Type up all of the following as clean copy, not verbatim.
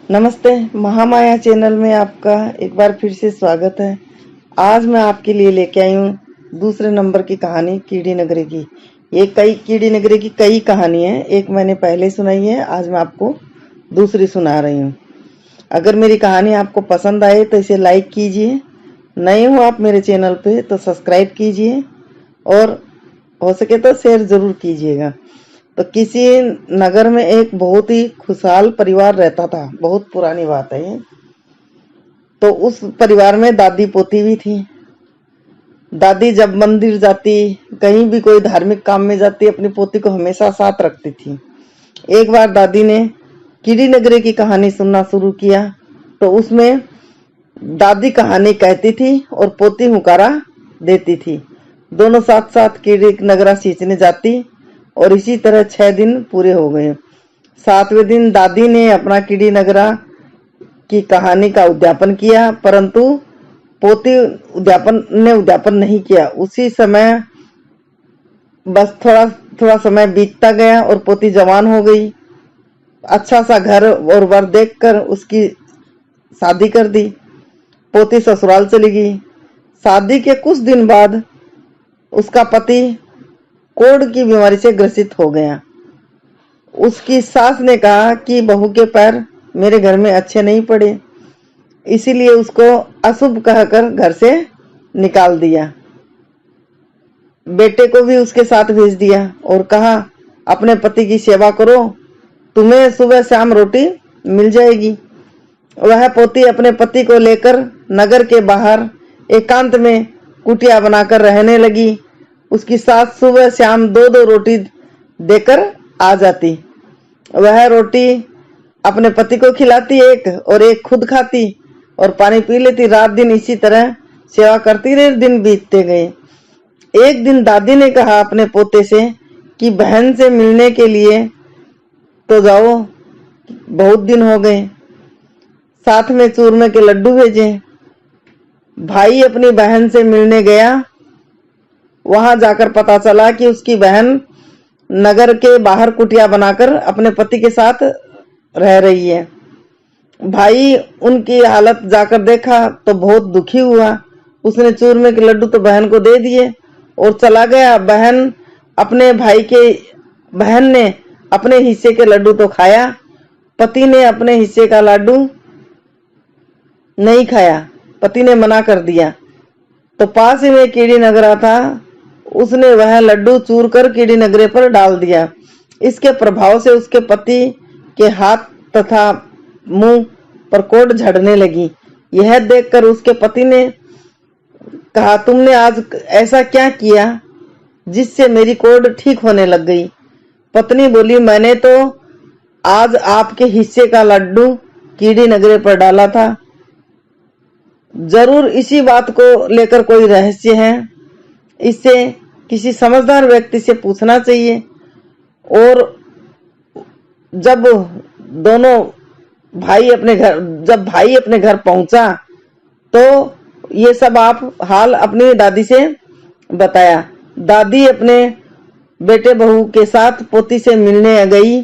नमस्ते। महामाया चैनल में आपका एक बार फिर से स्वागत है। आज मैं आपके लिए लेके आई हूँ दूसरे नंबर की कहानी कीड़ी नगरी की। ये कीड़ी नगरी की कई कहानी है, एक मैंने पहले सुनाई है, आज मैं आपको दूसरी सुना रही हूँ। अगर मेरी कहानी आपको पसंद आए तो इसे लाइक कीजिए, नए हो आप मेरे चैनल पे तो सब्सक्राइब कीजिए और हो सके तो शेयर जरूर कीजिएगा। तो किसी नगर में एक बहुत ही खुशहाल परिवार रहता था। बहुत पुरानी बात है ये। तो उस परिवार में दादी पोती भी थी। दादी जब मंदिर जाती, कहीं भी कोई धार्मिक काम में जाती, अपनी पोती को हमेशा साथ रखती थी। एक बार दादी ने कीड़ी नगरी की कहानी सुनना शुरू किया तो उसमें दादी कहानी कहती थी और पोती हुकारा देती थी। दोनों साथ साथ कीड़ी नगरा सींचने जाती और इसी तरह 6 दिन पूरे हो गए। 7वें दिन दादी ने अपना कीड़ी नगरा की कहानी का उद्यापन किया, परंतु पोती उद्यापन नहीं किया। उसी समय बस थोड़ा थोड़ा समय बीतता गया और पोती जवान हो गई। अच्छा सा घर और वर देखकर उसकी शादी कर दी। पोती ससुराल चली गई। शादी के कुछ दिन बाद उसका पति कोढ़ की बीमारी से ग्रसित हो गया। उसकी सास ने कहा कि बहू के पैर मेरे घर में अच्छे नहीं पड़े, इसीलिए उसको अशुभ कहकर घर से निकाल दिया। बेटे को भी उसके साथ भेज दिया और कहा अपने पति की सेवा करो, तुम्हें सुबह शाम रोटी मिल जाएगी। वह पोती अपने पति को लेकर नगर के बाहर एकांत में कुटिया बनाकर रहने लगी। उसकी सास सुबह शाम 2-2 रोटी देकर आ जाती। वह रोटी अपने पति को खिलाती एक और एक खुद खाती और पानी पी लेती। रात दिन इसी तरह सेवा करती रही। दिन बीतते गए। एक दिन दादी ने कहा अपने पोते से कि बहन से मिलने के लिए तो जाओ, बहुत दिन हो गए। साथ में चूरमे के लड्डू भेजे। भाई अपनी बहन से मिलने गया। वहां जाकर पता चला कि उसकी बहन नगर के बाहर कुटिया बनाकर अपने पति के साथ रह रही है। भाई उनकी हालत जाकर देखा तो बहुत दुखी हुआ। उसने चूरमे के लड्डू तो बहन को दे दिए और चला गया। बहन ने अपने हिस्से के लड्डू तो खाया, पति ने अपने हिस्से का लड्डू नहीं खाया। पति ने मना कर दिया। तो पास ही में कीड़ी नगरा था, उसने वह लड्डू चूर कर कीड़ी नगरे पर डाल दिया। इसके प्रभाव से उसके पति के हाथ तथा मुंह पर कोढ़ झड़ने लगी। यह देखकर उसके पति ने कहा तुमने आज ऐसा क्या किया जिससे मेरी कोढ़ ठीक होने लग गई। पत्नी बोली मैंने तो आज आपके हिस्से का लड्डू कीड़ी नगरे पर डाला था। जरूर इसी बात को लेकर कोई रहस्य है, इससे किसी समझदार व्यक्ति से पूछना चाहिए। और जब भाई अपने घर पहुंचा तो ये सब हाल अपनी दादी से बताया। दादी अपने बेटे बहू के साथ पोती से मिलने गई।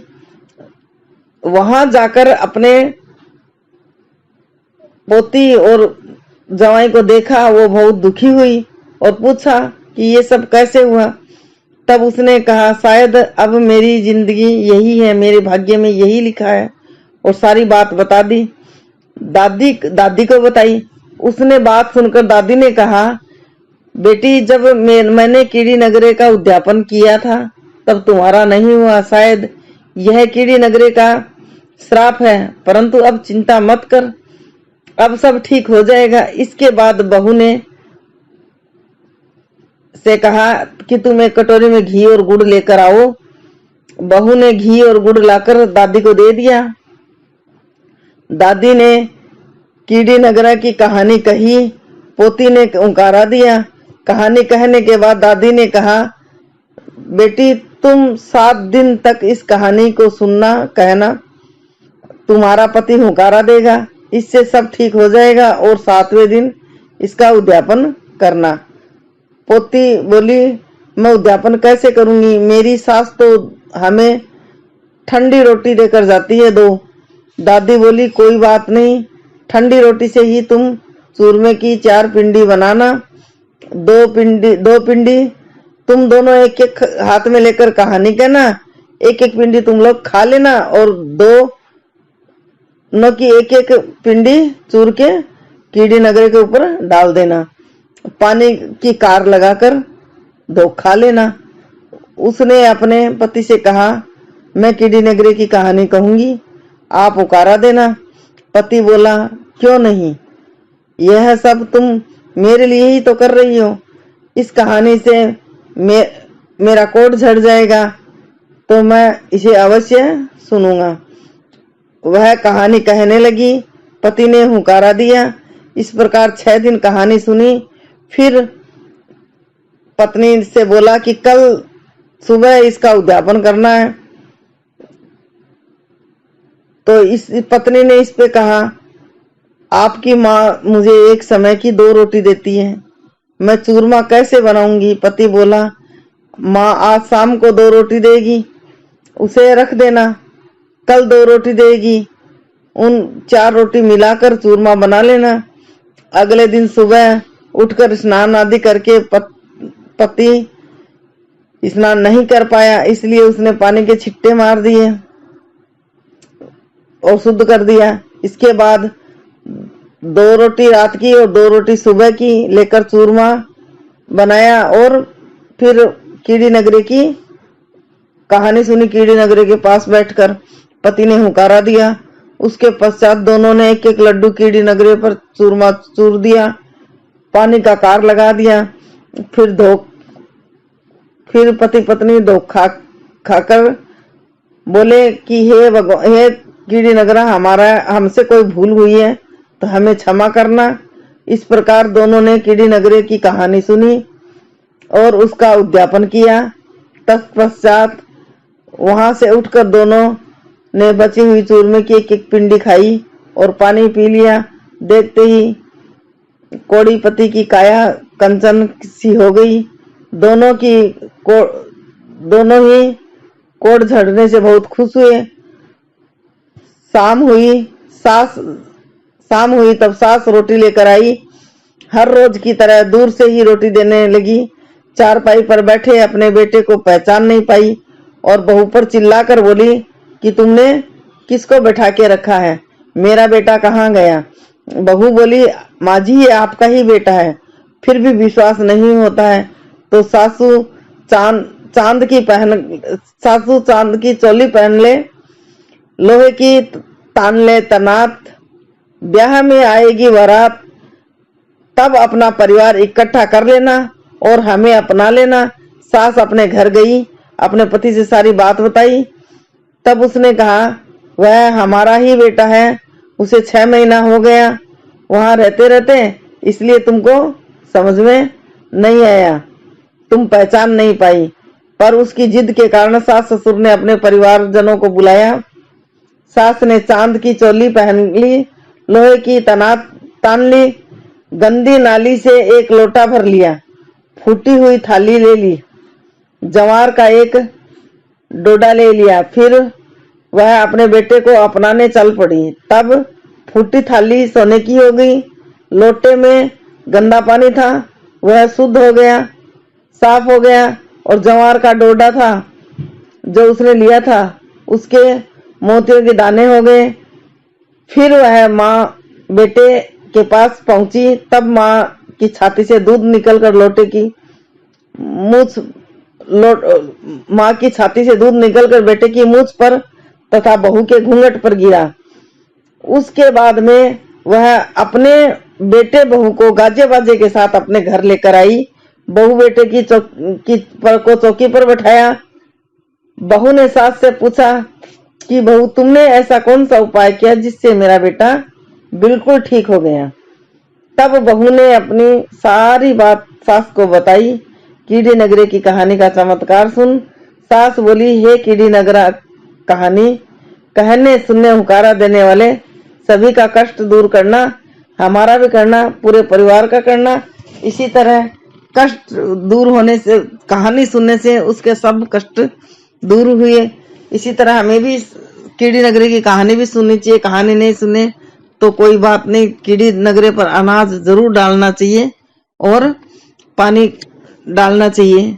वहां जाकर अपने पोती और जवाई को देखा। वो बहुत दुखी हुई और पूछा कि ये सब कैसे हुआ। तब उसने कहा शायद अब मेरी जिंदगी यही है, मेरे भाग्य में यही लिखा है, और सारी बात बता दी। दादी को बताई। उसने बात सुनकर दादी ने कहा बेटी जब मैंने कीड़ी नगरे का उद्यापन किया था तब तुम्हारा नहीं हुआ। शायद यह कीड़ी नगरे का श्राप है, परंतु अब चिंता मत कर, अब सब ठीक हो जाएगा। इसके बाद बहू ने से कहा कि तुम एक कटोरी में घी और गुड़ लेकर आओ। बहू ने घी और गुड़ लाकर दादी को दे दिया। दादी ने कीड़ी नगरा की कहानी कही। पोती ने हुंकारा दिया। कहानी कहने के बाद दादी ने कहा बेटी तुम 7 दिन तक इस कहानी को सुनना, कहना तुम्हारा पति हुंकारा देगा, इससे सब ठीक हो जाएगा और 7वें दिन इसका उद्यापन करना। पोती बोली मैं उद्यापन कैसे करूंगी, मेरी सास तो हमें ठंडी रोटी देकर जाती है 2। दादी बोली कोई बात नहीं, ठंडी रोटी से ही तुम चूरमे की 4 पिंडी बनाना। 2 पिंडी तुम दोनों एक एक हाथ में लेकर कहानी कहना, एक एक पिंडी तुम लोग खा लेना और दोनों की एक एक पिंडी चूर के कीड़ी नगरे के ऊपर डाल देना। पानी की कार लगाकर दो खा लेना। उसने अपने पति से कहा, मैं कीड़ी नगरे की कहानी कहूंगी, आप उकारा देना। पति बोला, क्यों नहीं, यह सब तुम मेरे लिए ही तो कर रही हो। इस कहानी से मेरा कोट झड़ जाएगा तो मैं इसे अवश्य सुनूंगा। वह कहानी कहने लगी। पति ने हुकारा दिया। इस प्रकार 6 दिन कहानी सुनी। फिर पत्नी से बोला कि कल सुबह इसका उद्यापन करना है। तो इस पत्नी ने इस पे कहा, आपकी माँ मुझे एक समय की 2 रोटी देती है, मैं चूरमा कैसे बनाऊंगी। पति बोला, माँ आज शाम को 2 रोटी देगी, उसे रख देना। कल 2 रोटी देगी, उन 4 रोटी मिलाकर चूरमा बना लेना। अगले दिन सुबह उठकर स्नान आदि करके पति स्नान नहीं कर पाया, इसलिए उसने पानी के छिट्टे मार दिए और शुद्ध कर दिया। इसके बाद 2 रोटी रात की और 2 रोटी सुबह की लेकर चूरमा बनाया और फिर कीड़ी नगरी की कहानी सुनी। कीड़ी नगरी के पास बैठकर पति ने हुकारा दिया। उसके पश्चात दोनों ने एक एक लड्डू कीड़ी नगरी पर चूरमा चूर दिया, पानी का कार लगा दिया। फिर पति पत्नी दो खाकर बोले कि हे कीड़ी नगरा, हमसे कोई भूल हुई है तो हमें क्षमा करना। इस प्रकार दोनों ने कीड़ी नगरी की कहानी सुनी और उसका उद्यापन किया। तत्पश्चात वहां से उठकर दोनों ने बची हुई चूरमे की एक एक पिंडी खाई और पानी पी लिया। देखते ही कोड़ी पति की काया कंचन सी हो गई। दोनों ही कोड़ झड़ने से बहुत खुश हुए। शाम हुई तब सास रोटी लेकर आई। हर रोज की तरह दूर से ही रोटी देने लगी। चारपाई पर बैठे अपने बेटे को पहचान नहीं पाई और बहू पर चिल्लाकर बोली कि तुमने किसको बैठा के रखा है, मेरा बेटा कहाँ गया। बहू बोली, माँ जी ये आपका ही बेटा है। फिर भी विश्वास नहीं होता है तो सासू चांद की चोली पहन ले, लोहे की तान ले तनात, ब्याह में आएगी बारात, तब अपना परिवार इकट्ठा कर लेना और हमें अपना लेना। सास अपने घर गई, अपने पति से सारी बात बताई। तब उसने कहा, वह हमारा ही बेटा है, उसे 6 महीना हो गया वहां रहते रहते, इसलिए तुमको समझ में नहीं आया, तुम पहचान नहीं पाई। पर उसकी जिद के कारण सास ससुर ने अपने परिवारजनों को बुलाया। सास ने चांद की चोली पहन ली, लोहे की तनात तान ली, गंदी नाली से एक लोटा भर लिया, फूटी हुई थाली ले ली, जवार का एक डोडा ले लिया। फिर वह अपने बेटे को अपनाने चल पड़ी। तब फूटी थाली सोने की हो गई, लोटे में गंदा पानी था वह शुद्ध हो गया, साफ हो गया, और जवार का डोडा था जो उसने लिया था उसके मोतियों के दाने हो गए। फिर वह माँ बेटे के पास पहुंची। तब माँ की छाती से दूध निकलकर माँ की छाती से दूध निकलकर बेटे की मूछ पर तथा बहू के घूंघट पर गिरा। उसके बाद में वह अपने बेटे बहू को गाजे बाजे के साथ अपने घर लेकर आई। बहू बेटे की चौकी पर बैठाया। बहू ने सास से पूछा कि बहू तुमने ऐसा कौन सा उपाय किया जिससे मेरा बेटा बिल्कुल ठीक हो गया। तब बहू ने अपनी सारी बात सास को बताई। कीड़ी नगरे की कहानी का चमत्कार सुन सास बोली, हे कीड़ी नगरा कहानी कहने सुनने हुकारा देने वाले, सभी का कष्ट दूर करना, हमारा भी करना, पूरे परिवार का करना। इसी तरह कष्ट दूर होने से, कहानी सुनने से उसके सब कष्ट दूर हुए। इसी तरह हमें भी कीड़ी नगरी की कहानी भी सुननी चाहिए। कहानी नहीं सुने तो कोई बात नहीं, कीड़ी नगरे पर अनाज जरूर डालना चाहिए और पानी डालना चाहिए।